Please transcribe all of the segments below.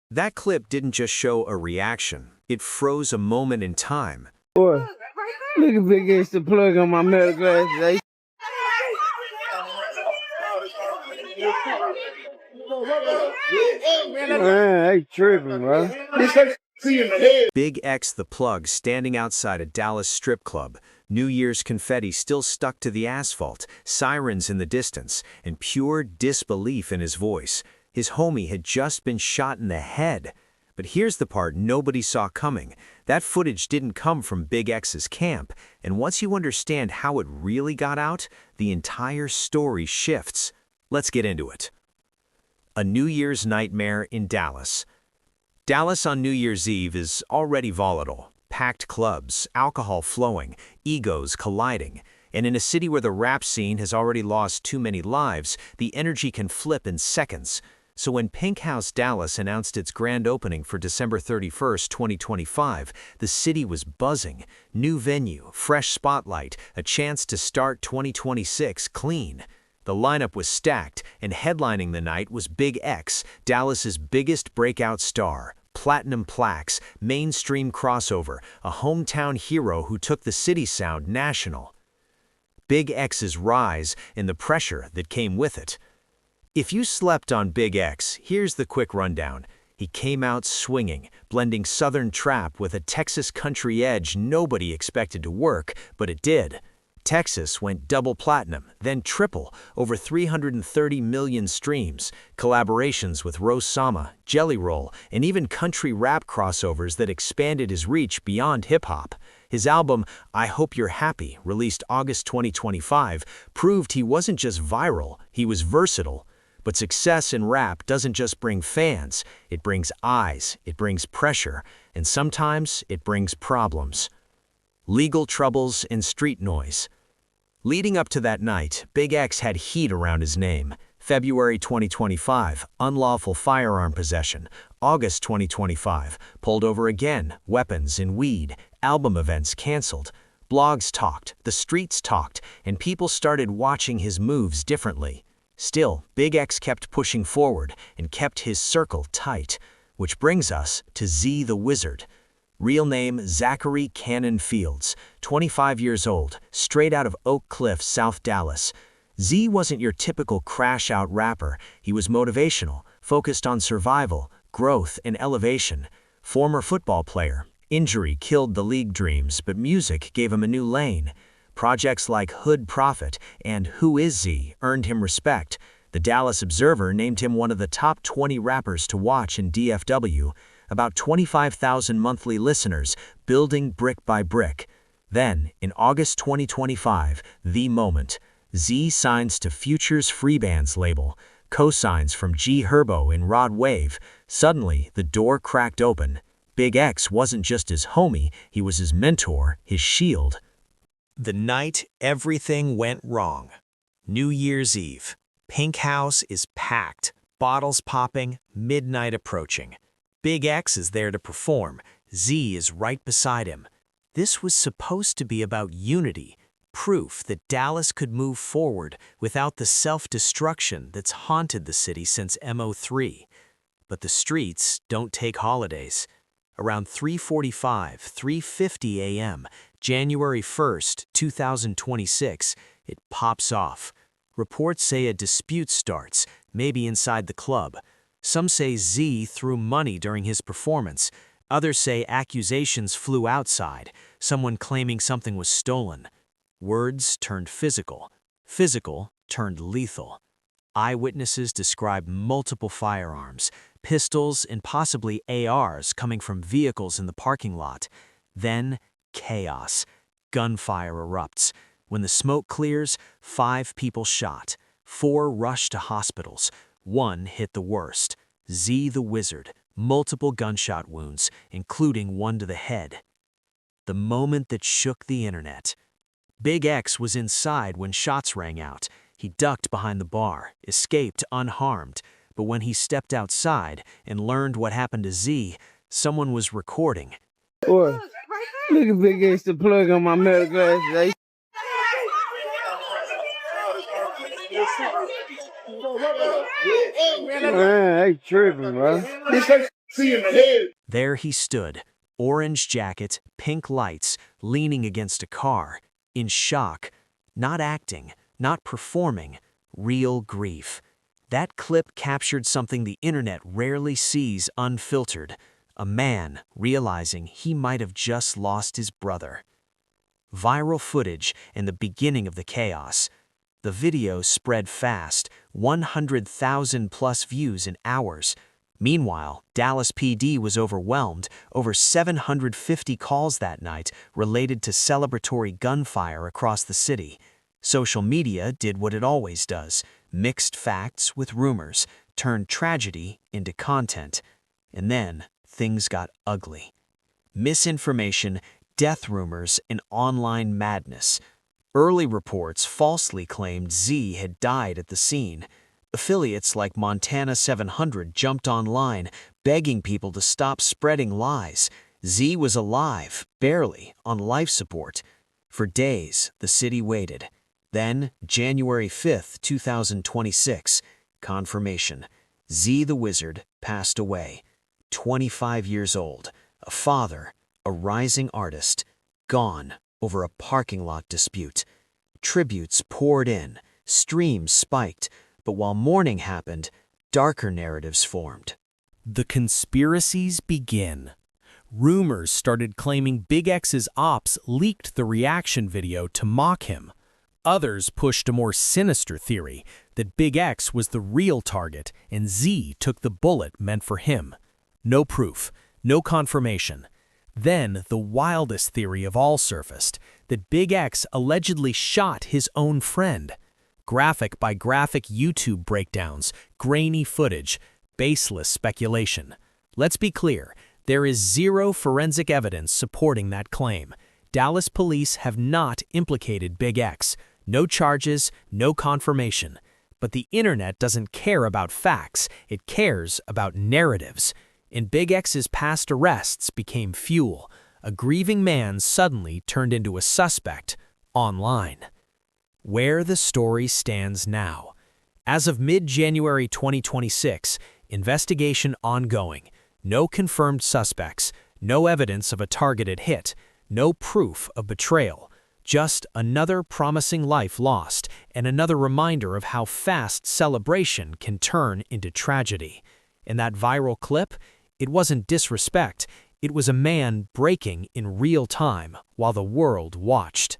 That clip didn't just show a reaction, it froze a moment in time. Boy, look at BigXthaPlug on my metal glasses. Man, they tripping, bro. BigXthaPlug standing outside a Dallas strip club, New Year's confetti still stuck to the asphalt, sirens in the distance, and pure disbelief in his voice. His homie had just been shot in the head. But here's the part nobody saw coming. That footage didn't come from Big X's camp, and once you understand how it really got out, the entire story shifts. Let's get into it. A New Year's nightmare in Dallas. Dallas on New Year's Eve is already volatile. Packed clubs, alcohol flowing, egos colliding. And in a city where the rap scene has already lost too many lives, the energy can flip in seconds. So when Pink House Dallas announced its grand opening for December 31st, 2025, the city was buzzing. New venue, fresh spotlight, a chance to start 2026 clean. The lineup was stacked, and headlining the night was Big X, Dallas's biggest breakout star. Platinum plaques, mainstream crossover, a hometown hero who took the city sound national. Big X's rise and the pressure that came with it. If you slept on Big X, here's the quick rundown. He came out swinging, blending Southern trap with a Texas country edge nobody expected to work, but it did. Texas went double platinum, then triple, over 330 million streams, collaborations with Rose Sama, Jelly Roll, and even country rap crossovers that expanded his reach beyond hip-hop. His album, I Hope You're Happy, released August 2025, proved he wasn't just viral, he was versatile. But success in rap doesn't just bring fans, it brings eyes, it brings pressure, and sometimes it brings problems. Legal troubles and street noise. Leading up to that night, Big X had heat around his name. February 2025, unlawful firearm possession. August 2025, pulled over again, weapons and weed. Album events canceled. Blogs talked, the streets talked, and people started watching his moves differently. Still, Big X kept pushing forward and kept his circle tight. Which brings us to ZTheWizard. Real name Zachary Cannon Fields, 25 years old, straight out of Oak Cliff, South Dallas. Z wasn't your typical crash-out rapper. He was motivational, focused on survival, growth, and elevation. Former football player. Injury killed the league dreams, but music gave him a new lane. Projects like Hood Prophet and Who Is Z earned him respect. The Dallas Observer named him one of the top 20 rappers to watch in DFW. About 25,000 monthly listeners, building brick by brick. Then, in August 2025, the moment. Z signs to Future's Freebands label, co-signs from G Herbo and Rod Wave. Suddenly, the door cracked open. Big X wasn't just his homie, he was his mentor, his shield. The night everything went wrong. New Year's Eve. Pink House is packed, bottles popping, midnight approaching. Big X is there to perform. Z is right beside him. This was supposed to be about unity, proof that Dallas could move forward without the self-destruction that's haunted the city since MO3. But the streets don't take holidays. Around 3:45, 3:50 a.m., January 1st, 2026, it pops off. Reports say a dispute starts, maybe inside the club. Some say Z threw money during his performance. Others say accusations flew outside, someone claiming something was stolen. Words turned physical. Physical turned lethal. Eyewitnesses describe multiple firearms, pistols, and possibly ARs coming from vehicles in the parking lot. Then, chaos. Gunfire erupts. When the smoke clears, 5 people shot. 4 rushed to hospitals. 1 hit the worst. ZTheWizard, multiple gunshot wounds, including 1 to the head. The moment that shook the internet. Big X was inside when shots rang out. He ducked behind the bar, escaped unharmed. But when he stepped outside and learned what happened to Z, someone was recording. Boy, look at BigXthaPlug on my metal glasses. Man, they tripping, bro. See in the head. There he stood, orange jacket, pink lights, leaning against a car, in shock, not acting, not performing, real grief. That clip captured something the internet rarely sees unfiltered, a man realizing he might have just lost his brother. Viral footage and the beginning of the chaos. The video spread fast, 100,000 plus views in hours. Meanwhile, Dallas PD was overwhelmed. Over 750 calls that night related to celebratory gunfire across the city. Social media did what it always does, mixed facts with rumors, turned tragedy into content. And then things got ugly. Misinformation, death rumors, and online madness. Early reports falsely claimed Z had died at the scene. Affiliates like Montana 700 jumped online, begging people to stop spreading lies. Z was alive, barely, on life support. For days, the city waited. Then, January 5, 2026, confirmation. ZTheWizard passed away. 25 years old, a father, a rising artist, gone over a parking lot dispute. Tributes poured in, streams spiked, but while mourning happened, darker narratives formed. The conspiracies begin. Rumors started claiming Big X's ops leaked the reaction video to mock him. Others pushed a more sinister theory that Big X was the real target and Z took the bullet meant for him. No proof, no confirmation. Then the wildest theory of all surfaced, that Big X allegedly shot his own friend. Graphic by graphic YouTube breakdowns, grainy footage, baseless speculation. Let's be clear, there is zero forensic evidence supporting that claim. Dallas police have not implicated Big X. No charges, no confirmation. But the internet doesn't care about facts, it cares about narratives. And Big X's past arrests became fuel. A grieving man suddenly turned into a suspect online. Where the story stands now. As of mid-January 2026, investigation ongoing. No confirmed suspects, no evidence of a targeted hit, no proof of betrayal. Just another promising life lost and another reminder of how fast celebration can turn into tragedy. In that viral clip, it wasn't disrespect, it was a man breaking in real time while the world watched.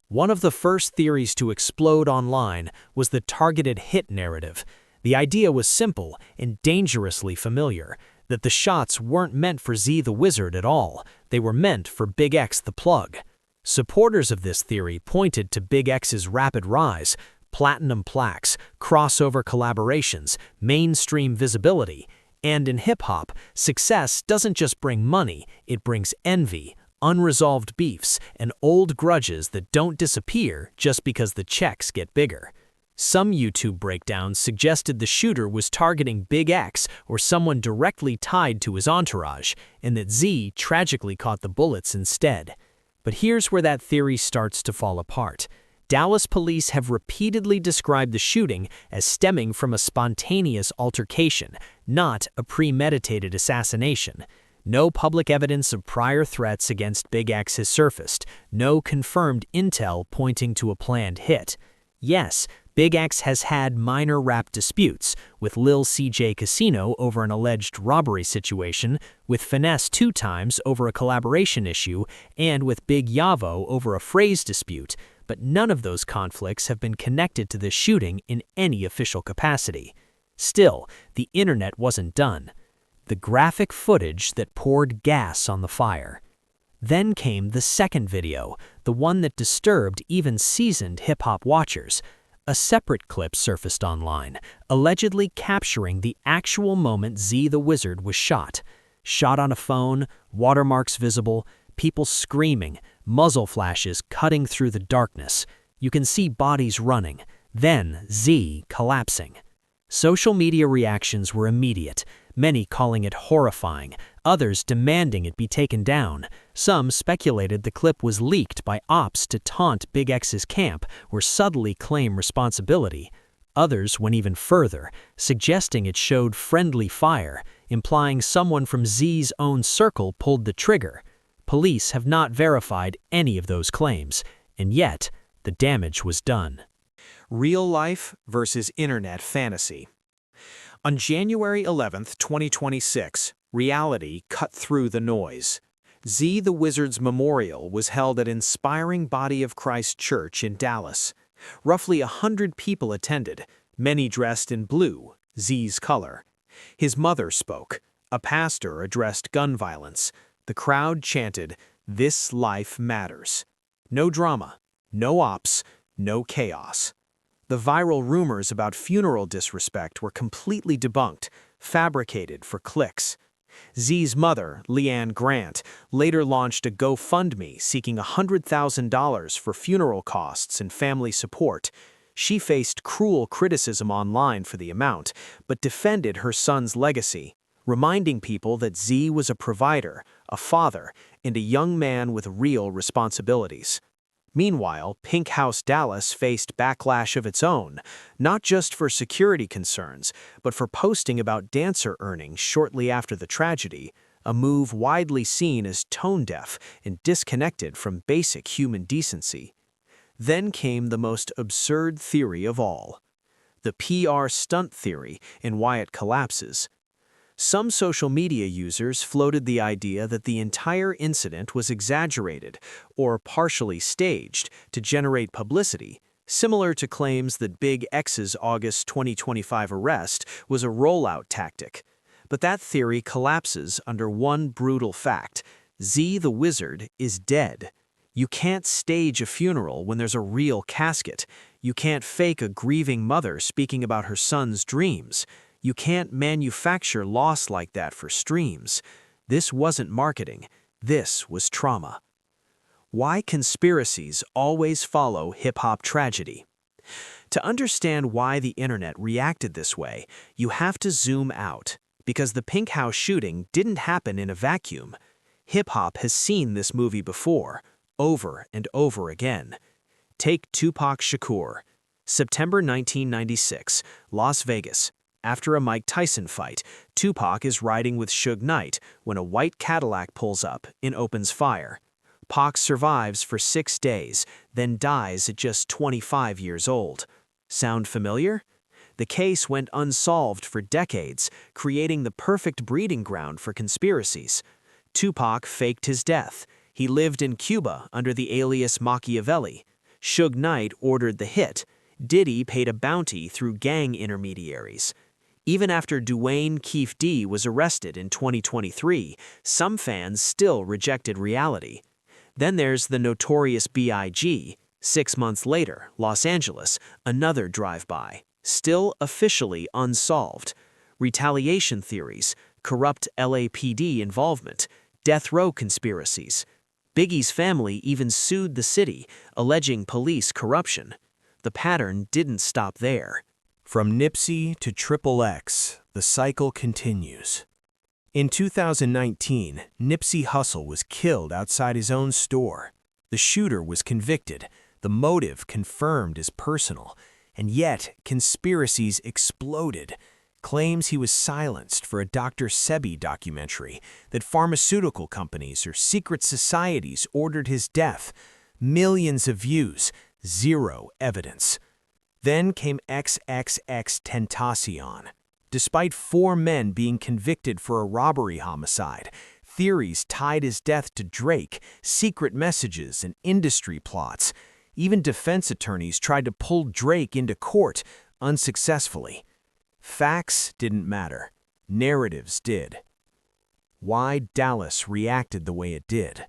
One of the first theories to explode online was the targeted hit narrative. The idea was simple and dangerously familiar, that the shots weren't meant for ZTheWizard at all, they were meant for BigXthaPlug. Supporters of this theory pointed to Big X's rapid rise, platinum plaques, crossover collaborations, mainstream visibility, and in hip-hop, success doesn't just bring money, it brings envy, unresolved beefs, and old grudges that don't disappear just because the checks get bigger. Some YouTube breakdowns suggested the shooter was targeting Big X or someone directly tied to his entourage, and that Z tragically caught the bullets instead. But here's where that theory starts to fall apart. Dallas police have repeatedly described the shooting as stemming from a spontaneous altercation, not a premeditated assassination. No public evidence of prior threats against Big X has surfaced, no confirmed intel pointing to a planned hit. Yes, Big X has had minor rap disputes, with Lil CJ Casino over an alleged robbery situation, with Finesse 2 times over a collaboration issue, and with Big Yavo over a phrase dispute, but none of those conflicts have been connected to this shooting in any official capacity. Still, the internet wasn't done. The graphic footage that poured gas on the fire. Then came the second video, the one that disturbed even seasoned hip-hop watchers. A separate clip surfaced online, allegedly capturing the actual moment ZTheWizard was shot. Shot on a phone, watermarks visible, people screaming, muzzle flashes cutting through the darkness. You can see bodies running, then Z collapsing. Social media reactions were immediate, many calling it horrifying, others demanding it be taken down. Some speculated the clip was leaked by ops to taunt Big X's camp or subtly claim responsibility. Others went even further, suggesting it showed friendly fire, implying someone from Z's own circle pulled the trigger. Police have not verified any of those claims, and yet the damage was done. Real life versus internet fantasy. On January 11, 2026, reality cut through the noise. ZTheWizard's memorial was held at Inspiring Body of Christ Church in Dallas. Roughly 100 people attended, many dressed in blue, Z's color. His mother spoke. A pastor addressed gun violence. The crowd chanted, "This life matters." No drama, no ops, no chaos. The viral rumors about funeral disrespect were completely debunked, fabricated for clicks. Z's mother, Leanne Grant, later launched a GoFundMe seeking $100,000 for funeral costs and family support. She faced cruel criticism online for the amount, but defended her son's legacy, reminding people that Z was a provider, a father, and a young man with real responsibilities. Meanwhile, Pink House Dallas faced backlash of its own, not just for security concerns, but for posting about dancer earnings shortly after the tragedy, a move widely seen as tone-deaf and disconnected from basic human decency. Then came the most absurd theory of all, the PR stunt theory and why it collapses. Some social media users floated the idea that the entire incident was exaggerated or partially staged to generate publicity, similar to claims that Big X's August 2025 arrest was a rollout tactic. But that theory collapses under one brutal fact: ZTheWizard is dead. You can't stage a funeral when there's a real casket. You can't fake a grieving mother speaking about her son's dreams. You can't manufacture loss like that for streams. This wasn't marketing. This was trauma. Why conspiracies always follow hip-hop tragedy? To understand why the internet reacted this way, you have to zoom out, because the Pink House shooting didn't happen in a vacuum. Hip-hop has seen this movie before, over and over again. Take Tupac Shakur. September 1996, Las Vegas. After a Mike Tyson fight, Tupac is riding with Suge Knight when a white Cadillac pulls up and opens fire. Pac survives for 6 days, then dies at just 25 years old. Sound familiar? The case went unsolved for decades, creating the perfect breeding ground for conspiracies. Tupac faked his death. He lived in Cuba under the alias Machiavelli. Suge Knight ordered the hit. Diddy paid a bounty through gang intermediaries. Even after Dwayne Keefe D was arrested in 2023, some fans still rejected reality. Then there's the notorious B.I.G. 6 months later, Los Angeles, another drive-by, still officially unsolved. Retaliation theories, corrupt LAPD involvement, death row conspiracies. Biggie's family even sued the city, alleging police corruption. The pattern didn't stop there. From Nipsey to XXX, the cycle continues. In 2019, Nipsey Hussle was killed outside his own store. The shooter was convicted, the motive confirmed as personal, and yet conspiracies exploded. Claims he was silenced for a Dr. Sebi documentary, that pharmaceutical companies or secret societies ordered his death. Millions of views, zero evidence. Then came XXXTentacion. Despite 4 men being convicted for a robbery homicide, theories tied his death to Drake, secret messages, and industry plots. Even defense attorneys tried to pull Drake into court, unsuccessfully. Facts didn't matter. Narratives did. Why Dallas reacted the way it did?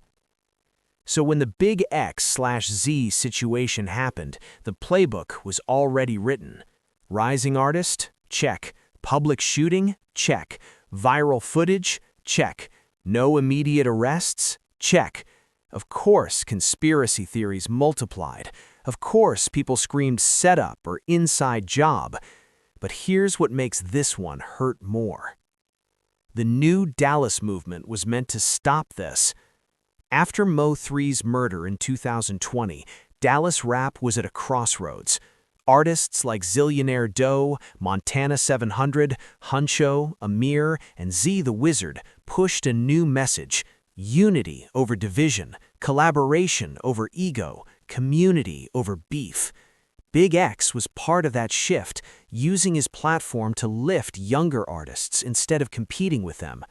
So when the Big X/Z situation happened, the playbook was already written. Rising artist? Check. Public shooting? Check. Viral footage? Check. No immediate arrests? Check. Of course, conspiracy theories multiplied. Of course, people screamed setup or inside job. But here's what makes this one hurt more. The new Dallas movement was meant to stop this. After Mo3's murder in 2020, Dallas rap was at a crossroads. Artists like Zillionaire Doe, Montana 700, Huncho, Amir, and ZTheWizard pushed a new message: unity over division, collaboration over ego, community over beef. Big X was part of that shift, using his platform to lift younger artists instead of competing with them.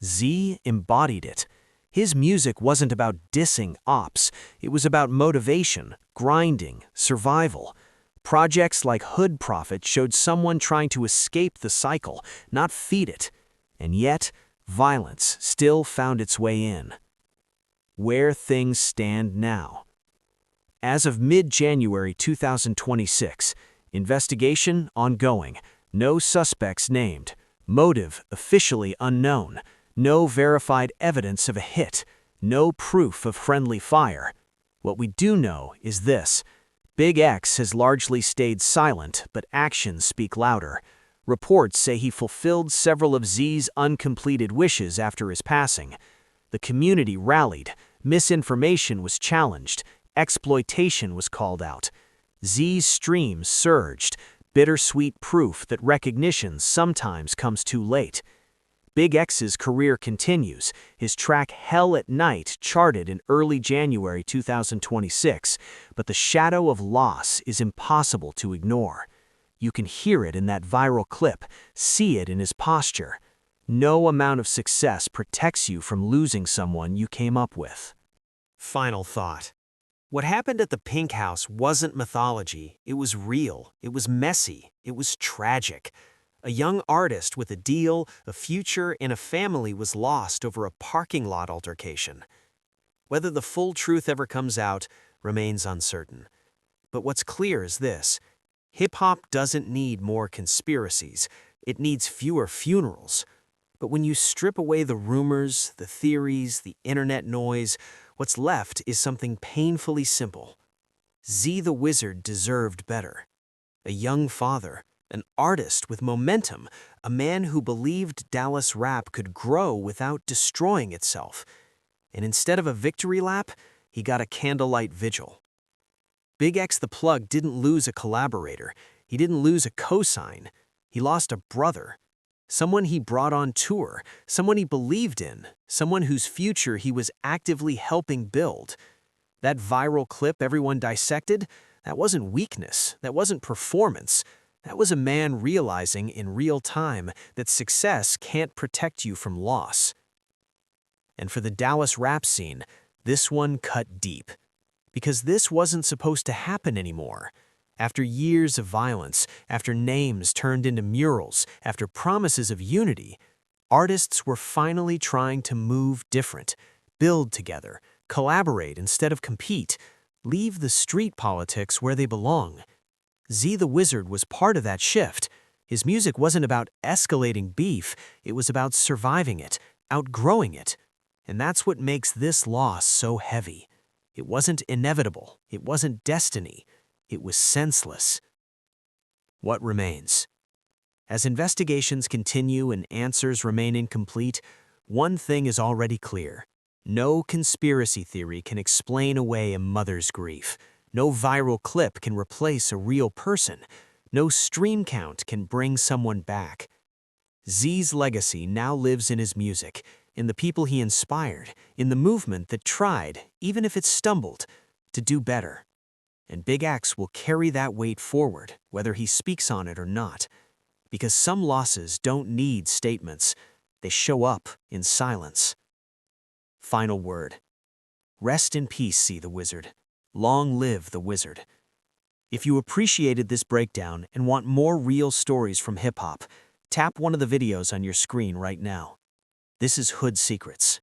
Z embodied it. His music wasn't about dissing ops, it was about motivation, grinding, survival. Projects like Hood Prophet showed someone trying to escape the cycle, not feed it. And yet, violence still found its way in. Where things stand now. As of mid-January 2026, investigation ongoing, no suspects named, motive officially unknown, no verified evidence of a hit, no proof of friendly fire. What we do know is this: Big X has largely stayed silent, but actions speak louder. Reports say he fulfilled several of Z's uncompleted wishes after his passing. The community rallied, misinformation was challenged, exploitation was called out. Z's streams surged, bittersweet proof that recognition sometimes comes too late. Big X's career continues, his track Hell at Night charted in early January 2026, but the shadow of loss is impossible to ignore. You can hear it in that viral clip, see it in his posture. No amount of success protects you from losing someone you came up with. Final thought. What happened at the Pink House wasn't mythology. It was real. It was messy. It was tragic. A young artist with a deal, a future, and a family was lost over a parking lot altercation. Whether the full truth ever comes out remains uncertain. But what's clear is this: hip-hop doesn't need more conspiracies. It needs fewer funerals. But when you strip away the rumors, the theories, the internet noise, what's left is something painfully simple. ZTheWizard deserved better. A young father, an artist with momentum, a man who believed Dallas rap could grow without destroying itself. And instead of a victory lap, he got a candlelight vigil. BigXthaPlug didn't lose a collaborator. He didn't lose a cosign. He lost a brother. Someone he brought on tour, someone he believed in, someone whose future he was actively helping build. That viral clip everyone dissected, that wasn't weakness, that wasn't performance. That was a man realizing in real time that success can't protect you from loss. And for the Dallas rap scene, this one cut deep. Because this wasn't supposed to happen anymore. After years of violence, after names turned into murals, after promises of unity, artists were finally trying to move different, build together, collaborate instead of compete, leave the street politics where they belong. ZTheWizard was part of that shift. His music wasn't about escalating beef, it was about surviving it, outgrowing it. And that's what makes this loss so heavy. It wasn't inevitable, it wasn't destiny. It was senseless. What remains? As investigations continue and answers remain incomplete, one thing is already clear. No conspiracy theory can explain away a mother's grief. No viral clip can replace a real person. No stream count can bring someone back. Z's legacy now lives in his music, in the people he inspired, in the movement that tried, even if it stumbled, to do better. And Big X will carry that weight forward, whether he speaks on it or not. Because some losses don't need statements. They show up in silence. Final word. Rest in peace, ZTheWizard. Long live the wizard. If you appreciated this breakdown and want more real stories from hip-hop, tap one of the videos on your screen right now. This is Hood Secrets.